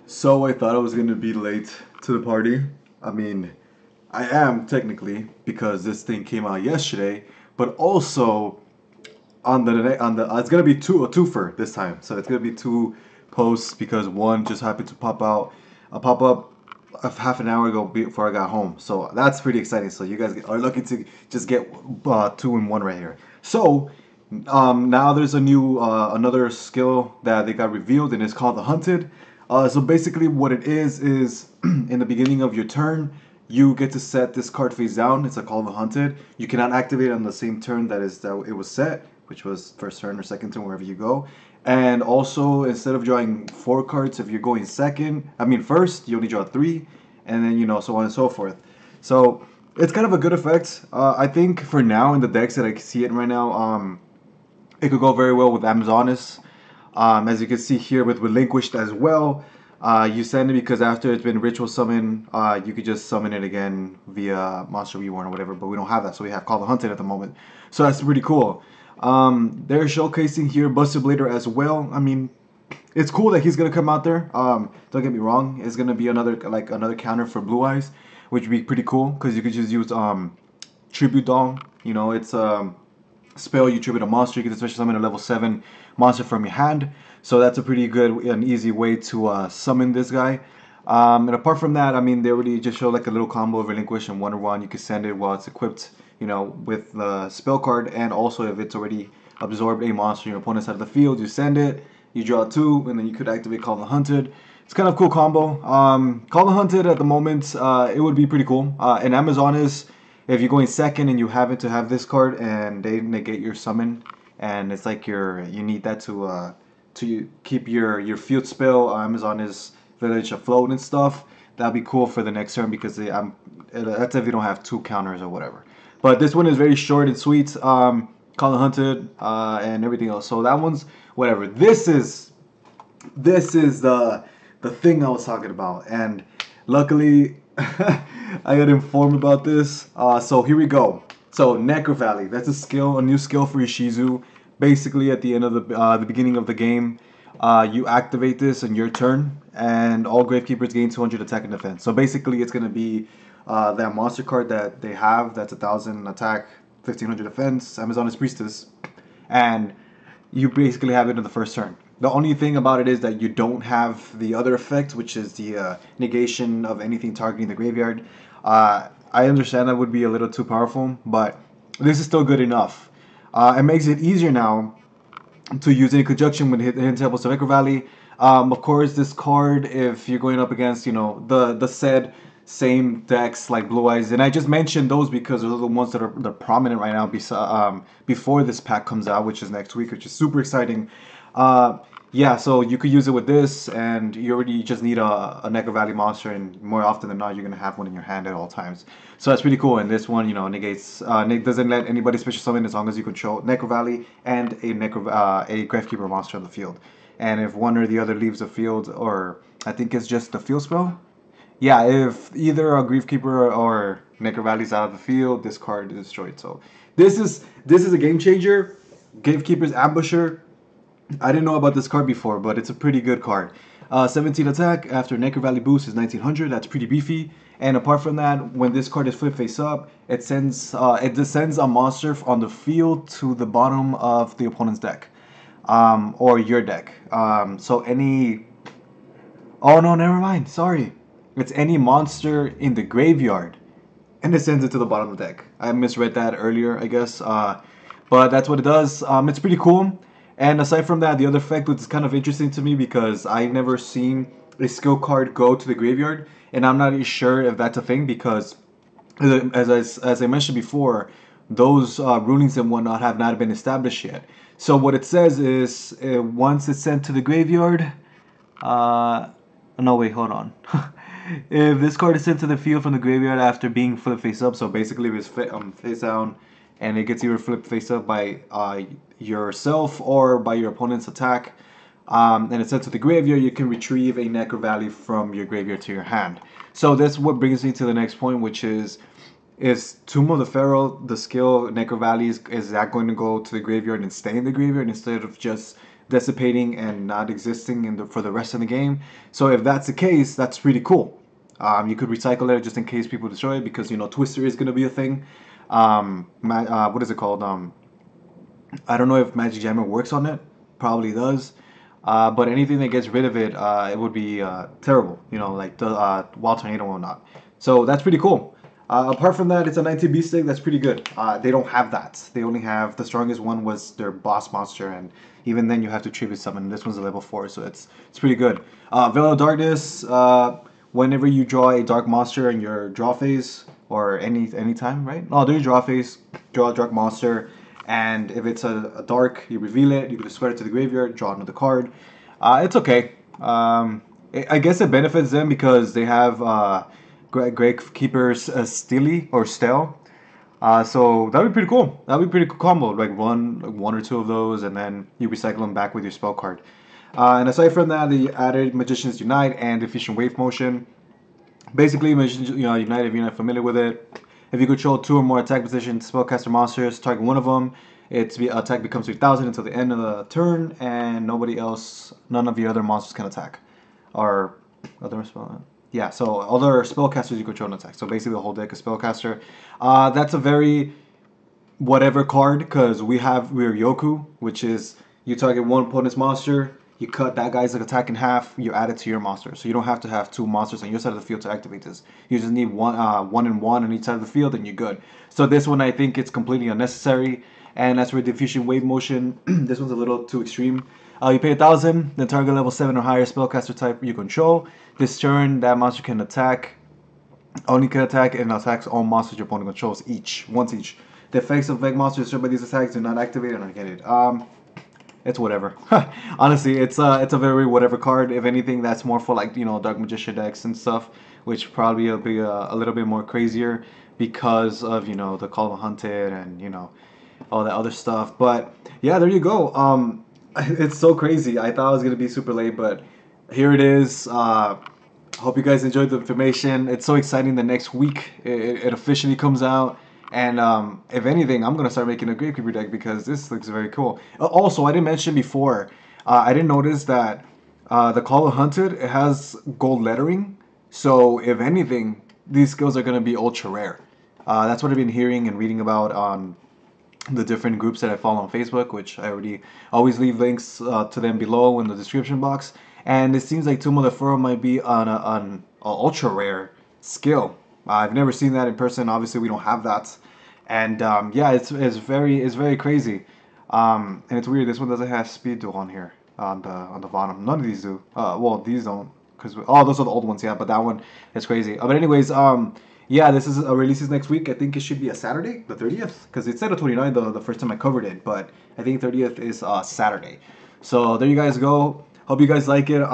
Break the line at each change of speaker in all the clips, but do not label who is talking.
So I thought I was gonna be late to the party. I mean, I am technically because this thing came out yesterday, but also on the it's gonna be a twofer this time. So it's gonna be two posts because one just happened to pop up a half an hour ago before I got home. So that's pretty exciting. So you guys are lucky to just get two in one right here. So now there's a new another skill that they got revealed, and it's called the Hunted. So basically, what it is in the beginning of your turn, you get to set this card face down. It's called the Hunted. You cannot activate it on the same turn that it was set, which was first turn or second turn, wherever you go. And also, instead of drawing four cards, if you're going first, you only draw three, and then so on and so forth. So it's kind of a good effect. I think for now in the decks that I see it right now, it could go very well with Amazonas. As you can see here with Relinquished as well. You send it because after it's been ritual summon, you could just summon it again via Monster Reborn or whatever, but we don't have that, so we have Call the Hunted at the moment. So that's pretty cool. They're showcasing here Buster Blader as well. I mean, it's cool that he's gonna come out there. Don't get me wrong, it's gonna be another counter for Blue Eyes, which would be pretty cool because you could just use Tribute Doll. It's spell, you tribute a monster, you can especially summon a level 7 monster from your hand. So that's a pretty good and easy way to summon this guy. And apart from that, I mean, they already just show like a little combo of Relinquish and Wonder Wand. You can send it while it's equipped, with the spell card, and also if it's already absorbed a monster in your opponent's side of the field, you send it, you draw two, and then you could activate Call the Hunted. It's kind of cool combo. Call the Hunted at the moment, it would be pretty cool. And Amazon is, if you're going second and you happen to have this card and they negate your summon, and it's like you need that to keep your field spell, Amazon is Village afloat and stuff. That'd be cool for the next turn because that's if you don't have two counters or whatever. But this one is very short and sweet. Call the Hunted and everything else. So that one's whatever. This is the thing I was talking about, and luckily I got informed about this. So here we go. So Necrovalley, that's a new skill for ishizu. Basically, at the end of the beginning of the game, you activate this on your turn, and all Gravekeepers gain 200 attack and defense. So basically, it's gonna be that monster card that they have. That's 1,000 attack, 1,500 defense. Amazonas Priestess, and you basically have it in the first turn. The only thing about it is that you don't have the other effect, which is the negation of anything targeting the graveyard. I understand that would be a little too powerful, but this is still good enough. It makes it easier now to use in conjunction with Hidden Temples of Necrovalley. Of course, this card, if you're going up against, the said same decks like Blue Eyes, and I just mentioned those because those are the ones that are prominent right now before this pack comes out, which is next week, which is super exciting. Yeah, so you could use it with this, and you already just need a Necrovalley monster, and more often than not, you're gonna have one in your hand at all times. So that's pretty cool. And this one, negates, doesn't let anybody special summon as long as you control Necrovalley and a Gravekeeper monster on the field. And if one or the other leaves the field, or I think it's just the field spell. Yeah, if either a Gravekeeper or Necrovalley's out of the field, this card is destroyed. So this is a game changer. Gravekeeper's Ambusher. I didn't know about this card before, but it's a pretty good card. 17 attack after Necrovalley boost is 1900. That's pretty beefy. And apart from that, when this card is flipped face up, it descends a monster on the field to the bottom of the opponent's deck, or your deck. So any. Oh no, never mind. Sorry, it's any monster in the graveyard, and it sends it to the bottom of the deck. I misread that earlier, I guess. But that's what it does. It's pretty cool. And aside from that, the other effect, which is kind of interesting to me because I've never seen a skill card go to the graveyard, and I'm not really sure if that's a thing because, as I mentioned before, those rulings and whatnot have not been established yet. So what it says is, once it's sent to the graveyard, no wait, hold on. If this card is sent to the field from the graveyard after being flipped face up, so basically if it's face down, and it gets either flipped face up by yourself or by your opponent's attack, and it's sent to the graveyard, you can retrieve a Necrovalley from your graveyard to your hand. So that's what brings me to the next point, which is Tomb of the Pharaoh, the skill Necrovalley, is that going to go to the graveyard and stay in the graveyard instead of just dissipating and not existing for the rest of the game. So if that's the case, that's pretty cool. You could recycle it just in case people destroy it, because Twister is going to be a thing. What is it called? I don't know if Magic Jammer works on it. Probably does. But anything that gets rid of it, it would be terrible. Like the Wild Tornado and whatnot. So that's pretty cool. Apart from that, it's a 19B stick. That's pretty good. They don't have that. They only have, the strongest one was their boss monster, and even then you have to tribute summon. This one's a level 4, so it's pretty good. Veil of Darkness. Whenever you draw a dark monster in your draw phase, or any time, right? No, during draw phase, draw a dark monster. And if it's a dark, you reveal it. You can discard it to the graveyard, draw another card. It's okay. I guess it benefits them because they have Gravekeeper's Steely or Stele. So that'd be pretty cool. That'd be pretty cool combo. Like one or two of those, and then you recycle them back with your spell card. And aside from that, they added Magician's Unite and Efficient Wave Motion. Basically, Magician's Unite, if you're not familiar with it, if you control 2 or more attack positions, spellcaster monsters, target one of them, its attack becomes 3,000 until the end of the turn, and none of the other monsters can attack. Or other spell, yeah. So other spellcasters you control an attack. So basically, the whole deck is spellcaster. That's a very whatever card, because we're Yoku, which is you target one opponent's monster. You cut that guy's attack in half, you add it to your monster. So you don't have to have 2 monsters on your side of the field to activate this. You just need one and one on each side of the field, and you're good. So this one, I think it's completely unnecessary. And as for Diffusion Wave Motion, this one's a little too extreme. You pay 1,000, then target level 7 or higher spellcaster type you control. This turn, that monster can attack, only can attack, and attacks all monsters your opponent controls once each. The effects of Veg monsters destroyed by these attacks do not activate or not get it. It's whatever. Honestly, it's a very whatever card. If anything, that's more for like Dark Magician decks and stuff, which probably will be a little bit more crazier because of the Call of Hunted and all that other stuff. But yeah, there you go. It's so crazy. I thought it was gonna be super late, but here it is. Hope you guys enjoyed the information. It's so exciting. The next week it officially comes out. And if anything, I'm going to start making a Gravekeeper deck because this looks very cool. Also, I didn't mention before, I didn't notice that the Call of Hunted, it has gold lettering. So if anything, these skills are going to be ultra rare. That's what I've been hearing and reading about on the different groups that I follow on Facebook, which I always leave links to them below in the description box. And it seems like Tomb of the Furrow might be on an ultra rare skill. I've never seen that in person. Obviously, we don't have that, and yeah, it's very crazy. And it's weird. This one doesn't have speed duel on here on the bottom. None of these do. Well, these don't, because those are the old ones. Yeah, but that one is crazy. But anyways, yeah, this is releases next week. I think it should be a Saturday, the 30th, because it said the 29th the first time I covered it, but I think 30th is Saturday. So there you guys go. Hope you guys like it.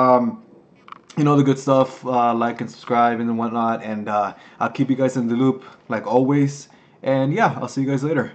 The good stuff, like and subscribe and whatnot, and I'll keep you guys in the loop like always. And yeah, I'll see you guys later.